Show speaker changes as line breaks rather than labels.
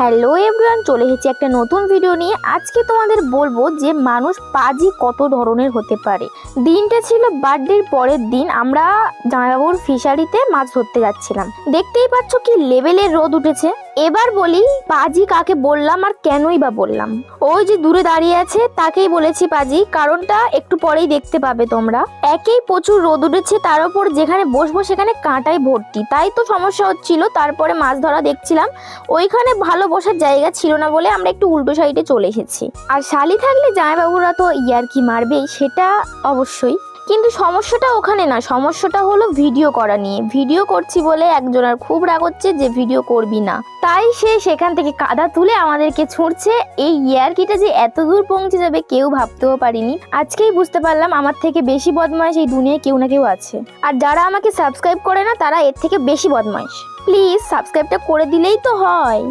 Hello everyone, চলে এসেছি একটা নতুন ভিডিও নিয়ে। আজকে তোমাদের বলবো যে মানুষ পাজি কত ধরনের হতে পারে। দিনটা ছিল বার্থডের পরের দিন। আমরা জামাইবাবুর ফিশারিতে মাছ ধরতে যাচ্ছিলাম। দেখতেই পাচ্ছ কি লেভেলের রোদ উঠেছে। এবার বলি পাজি কাকে বললাম আর কেনই বা বললাম। ওই যে দূরে দাঁড়িয়ে আছে তাকেই বলেছি পাজি, কারণটা একটু পরেই দেখতে পাবে তোমরা। একেই প্রচুর রোদ উঠেছে, তার উপর যেখানে বসবো সেখানে কাঁটায় ভর্তি, তাই তো সমস্যা হচ্ছিল। তারপরে মাছ ধরা দেখছিলাম, ওইখানে ভালো বসার জায়গা ছিল না বলে আমরা একটু উল্টো সাইডে চলে এসেছি। আর শালি থাকলে জামাইবাবুরা তো ইয়ার্কি মারবেই, সেটা অবশ্যই। কিন্তু সমস্যাটা ওখানে না, সমস্যাটা হলো ভিডিও করা নিয়ে। ভিডিও করছি বলে একজনের খুব রাগ হচ্ছে যে ভিডিও করবি না, তাই সে সেখান থেকে কাদা তুলে আমাদেরকে ছুঁড়ছে। এই ইয়ার্কিটা যে এত দূর পৌঁছে যাবে কেউ ভাবতেও পারিনি। আজকেই বুঝতে পারলাম আমার থেকে বেশি বদমাইশ এই দুনিয়ায় কেউ না কেউ আছে। আর যারা আমাকে সাবস্ক্রাইব করে না তারা এর থেকে বেশি বদমাইশ। প্লিজ সাবস্ক্রাইবটা করে দিলেই তো হয়।